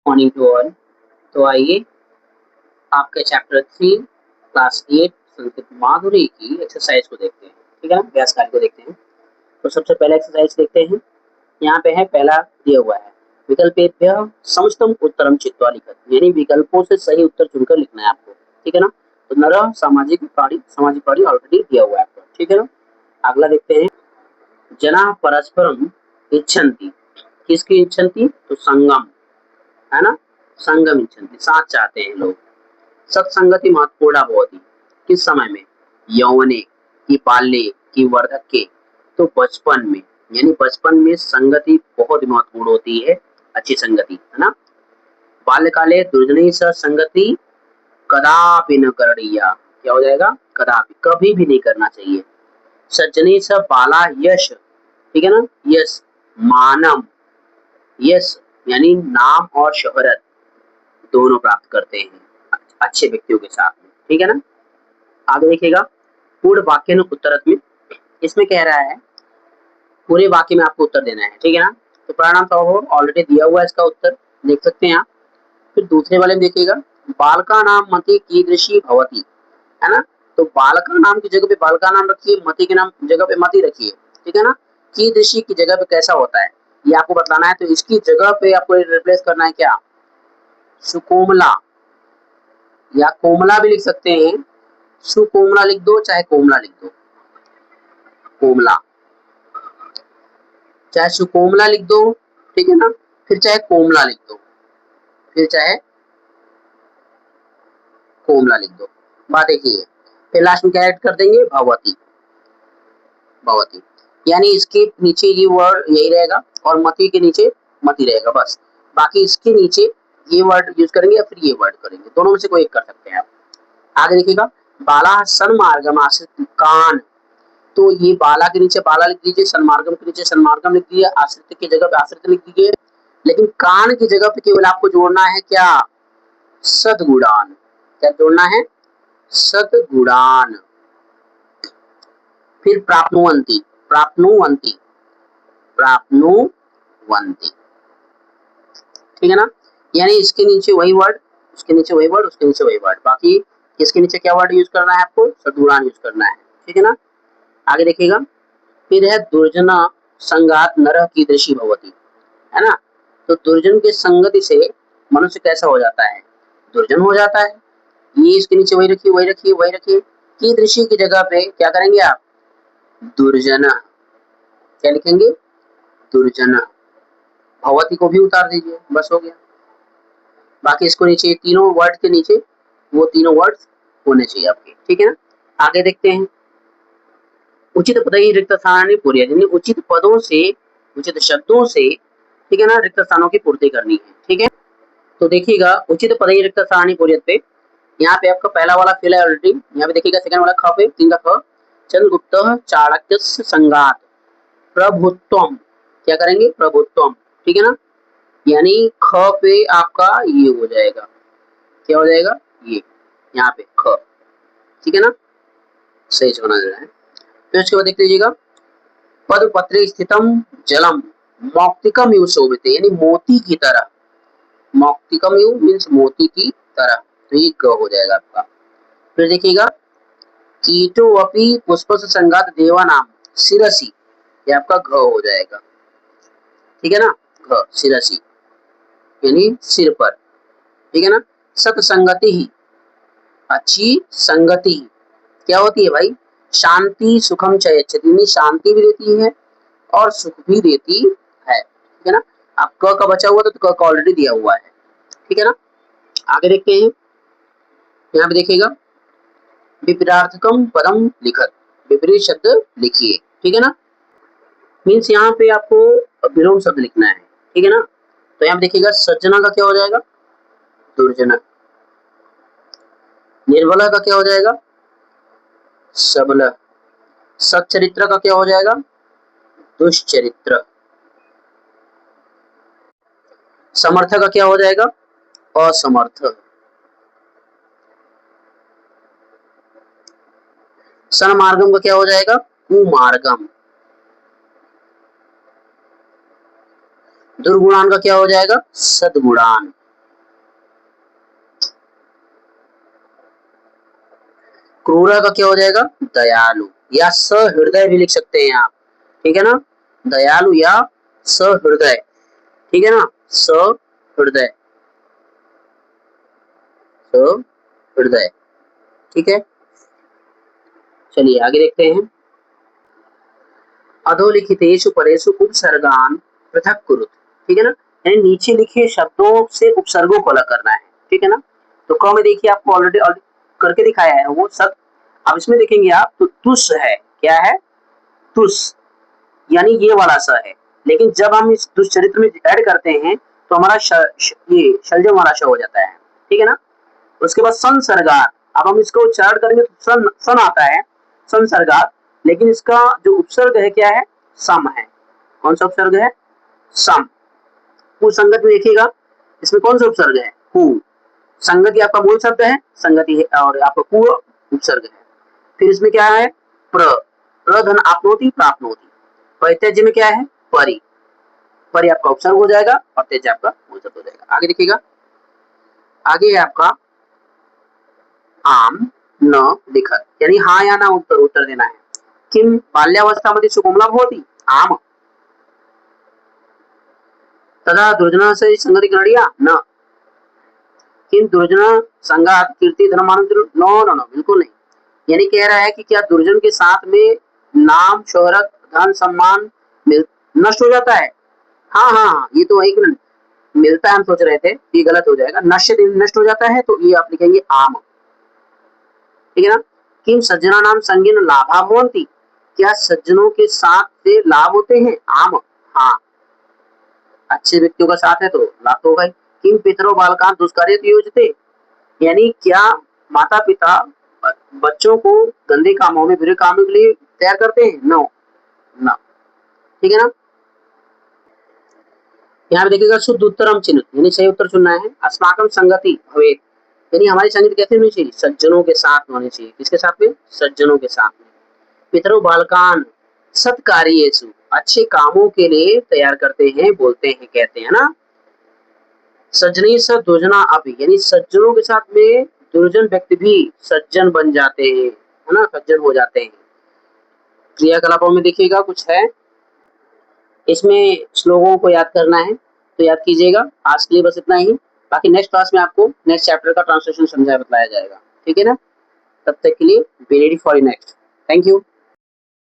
Morning to all. तो आइए आपके चैप्टर 3 क्लास 8 संस्कृत माधुरी की एक्सरसाइज को देखते हैं। ठीक है ना, व्यास कार्य को देखते हैं। तो सबसे पहला एक्सरसाइज देखते हैं। यहाँ पे है पहला दिया हुआ है विकल्पेभ्य समस्तम उत्तरम चित्वा लिखत, यानी विकल्पों से सही उत्तर चुनकर लिखना है आपको। ठीक है ना। तो नर सामाजिक प्राणी ऑलरेडी दिया हुआ है आपको। ठीक है ना। अगला देखते हैं। जना परस्परम इच्छन्ति, किसकी इच्छन्ति? तो संगम, है ना। संगम इच्छन्ति, साथ चाहते हैं लोग। सत्संगति महत्वपूर्ण भवति, किस समय में? यौवने की, बाल्ये की, वार्धक्ये, तो बचपन में, यानी बचपन में संगति बहुत महत्वपूर्ण होती है, अच्छी संगति, है ना। बाल्यकाले दुर्जनैः सह संगति कदापि न करणीया, क्या हो जाएगा? कदापि, कभी भी नहीं करना चाहिए। सज्जनैः सह बाला यश, ठीक है ना, यश मानम, यश यानी नाम और शोहरत दोनों प्राप्त करते हैं अच्छे व्यक्तियों के साथ में। ठीक है ना। आगे देखिएगा। पूर्ण वाक्य न उत्तरत्व, इसमें कह रहा है पूरे वाक्य में आपको उत्तर देना है। ठीक है ना। तो परिणाम स्वभाव ऑलरेडी दिया हुआ है, इसका उत्तर देख सकते हैं आप। फिर दूसरे वाले में देखिएगा। बालका नाम मति कीदृशी भवती, है ना। तो बालका नाम की जगह पे बालका नाम रखिए, मति के नाम जगह पे मति रखिए। ठीक है ना। कीदृशी की जगह पे कैसा होता है ये आपको बतलाना है। तो इसकी जगह पे आपको रिप्लेस करना है क्या? सुकोमला, या कोमला भी लिख सकते हैं। सुकोमला लिख दो, चाहे कोमला लिख दो, कोमला, चाहे सुकोमला लिख दो। ठीक है ना। फिर चाहे कोमला लिख दो, फिर चाहे कोमला लिख दो। बात एक ही है। फिर लास्ट में क्या ऐड कर देंगे? भवती, भवती, यानी इसके नीचे ये वर्ड यही रहेगा और मति के नीचे मति रहेगा बस। बाकी इसके नीचे ये वर्ड यूज करेंगे या फिर ये वर्ड करेंगे, दोनों में से कोई एक कर सकते हैं आप। आगे देखिएगा। बाला सन्मार्गम आश्रित कान, तो ये बाला के नीचे बाला लिख दीजिए, सन्मार्गम के नीचे सन्मार्गम लिख दीजिए, आश्रित की जगह पे आश्रित लिख दीजिए। लेकिन कान की जगह पे केवल आपको जोड़ना है क्या? सदगुणान, क्या जोड़ना है? सदगुणान। फिर प्राप्नुवंती, प्राप्नुवंती, प्राप्नुवंती, ठीक है ना। यानी इसके नीचे वही वर्ड, उसके नीचे वही वर्ड, उसके नीचे वही वर्ड, बाकी इसके नीचे क्या वर्ड यूज करना है आपको? सदगुणान यूज करना है। ठीक है ना। आगे देखिएगा। फिर है दुर्जना संगात नरः कीदृशी भवति, है ना। तो दुर्जन की संगति से मनुष्य कैसा हो जाता है? दुर्जन हो जाता है। ये इसके नीचे वही रखिए, वही रखिए, वही रखिए। कीदृशी की जगह पे क्या करेंगे आप? दुर्जन, क्या लिखेंगे? दुर्जन। भवती को भी उतार दीजिए, बस हो गया। बाकी इसको नीचे तीनों वर्ड के नीचे वो तीनों वर्ड्स होने चाहिए आपके। ठीक है ना। आगे देखते हैं। उचित पदई रिक्त स्थानानि पूर्य, यानी उचित पदों से, उचित शब्दों से, ठीक है ना, रिक्त स्थानों की पूर्ति करनी है। ठीक है। तो देखिएगा उचित पदई रिक्त स्थानानि पूर्य पे यहाँ पे आपका पहला वाला फिल है ऑलरेडी। यहाँ पे देखिएगा सेकंड वाला ख पे, तीन का ख। चंद्रगुप्त चाणक्य संगात प्रभुत्वम, क्या करेंगे? प्रभुत्वम। ठीक है ना। यानी ख पे आपका ये हो जाएगा, क्या हो जाएगा? ये यहाँ पे ख। ठीक है ना। सही से बना देना है। फिर उसके बाद देख लीजिएगा। पदपत्रे स्थितम जलम मौक्तिकम इव शोभिते, यानी मोती की तरह। मौक्तिकम इव मीन्स मोती की तरह, तो ये ग हो जाएगा आपका। फिर देखिएगा। कीटो अपि पुष्प संगात देवा नाम शिरसी, ये आपका घ हो जाएगा। ठीक है ना। घ शिरसी यानी सिर पर। ठीक है ना। सत्संगति ही, अच्छी संगति क्या होती है भाई? शांति सुखम चयच्छति, शांति भी देती है और सुख भी देती है। ठीक है ना। आप क का बचा हुआ तो क का ऑलरेडी दिया हुआ है। ठीक है ना। आगे देखते हैं। यहाँ पे देखिएगा। विपरीतार्थकम पदम लिखत, विपरीत शब्द लिखिए। ठीक है ना। मीन्स यहाँ पे आपको विलोम शब्द लिखना है। ठीक है ना। तो यहाँ पे देखिएगा। सज्जना का क्या हो जाएगा? दुर्जना। निर्बला का क्या हो जाएगा? सबला। सच्चरित्र का क्या हो जाएगा? दुष्चरित्र। समर्थ का क्या हो जाएगा? असमर्थ। सन्मार्गम का क्या हो जाएगा? कुमार्गम। दुर्गुणान का क्या हो जाएगा? सद्गुणान। क्रूरा का क्या हो जाएगा? दयालु, या सहृदय भी लिख सकते हैं आप, ठीक है ना, दयालु या सहृदय, ठीक है ना, सहृदय, सहृदय, ठीक है। चलिए आगे देखते हैं। अधोलिखितेषु परेषु उपसर्गान पृथक कुरुत, ठीक है ना, यानी नीचे लिखे शब्दों से उपसर्गों को अलग करना है, ठीक है ना। तो क में देखिए आपको ऑलरेडी करके दिखाया है वो सब। अब इसमें देखेंगे आप तो तुस है, क्या है? तुस, यानी ये वाला स है, लेकिन जब हम इस दुष्चरित्र में ऐड करते हैं तो हमारा ये शलजम वाला श हो जाता है, ठीक है ना। उसके बाद संसर्गात, अब हम इसको उच्चारण करेंगे तो सन आता है, संसर्गात, लेकिन इसका जो उपसर्ग है क्या है? सम है। कौन सा उपसर्ग है? सम। कुसंगत में देखिएगा इसमें कौन सा उपसर्ग है? कु। संगति आपका मूल शब्द है, संगति है, और आपका कु उपसर्ग है। फिर इसमें क्या है? प्र, प्रधन आपनोति प्राप्नोति। परित्यज्य में क्या है? परि, परि आपका उपसर्ग हो जाएगा और त्यज्य आपका मूल शब्द हो जाएगा। आगे देखिएगा, आगे है आपका आम न लिखत, यानी हाँ या ना उत्तर देना है। किम बाल्यावस्थामध्ये सुकोमला भवति? आम। तदा दुर्जना से संगति करणीया? न। किम दुर्जना संगात कीर्ति धर्मानंतर? नो नो नो, बिल्कुल नहीं। यानी कह रहा है कि क्या दुर्जन के साथ में नाम, शोहरत, धन, सम्मान नष्ट हो जाता है? हाँ हाँ हाँ, ये तो एक मिनट मिलता है, हम सोच रहे थे ये गलत हो जाएगा। नश्य नष्ट हो जाता है, तो ये आप लिखेंगे आम, ठीक है ना। किम सज्जना नाम संगीन लाभा भवंती? क्या सज्जनों के साथ से लाभ होते हैं? आम, हाँ, अच्छे व्यक्तियों का साथ है तो लाभ तो होगा ही। किम पितरो बालकान दुष्कार्य योजते? यानी क्या माता पिता बच्चों को गंदे कामों में, बुरे कामों के लिए तैयार करते हैं? नो ना, ठीक है ना। यहाँ पे देखिएगा शुद्ध उत्तरम चिन्ह, यानी सही उत्तर चुनना है। अस्माकम संगति भवेत, यानी हमारी संगति कैसे होनी चाहिए? सज्जनों के साथ होनी चाहिए। किसके साथ में? सज्जनों के साथ में। पितरो बालकान सत्कार्येषु, अच्छे कामों के लिए तैयार करते हैं, बोलते हैं, कहते हैं ना। सज्जनी स दुर्जना अपि, यानी सज्जनों के साथ में दुर्जन व्यक्ति भी सज्जन बन जाते हैं, है ना, सज्जन हो जाते हैं। क्रियाकलापों में देखिएगा कुछ है, इसमें श्लोकों को याद करना है तो याद कीजिएगा। आज के लिए बस इतना ही, बाकी नेक्स्ट क्लास में आपको नेक्स्ट चैप्टर का ट्रांसलेशन समझाया बताया जाएगा, ठीक है ना। तब तक के लिए be ready for next. Thank you.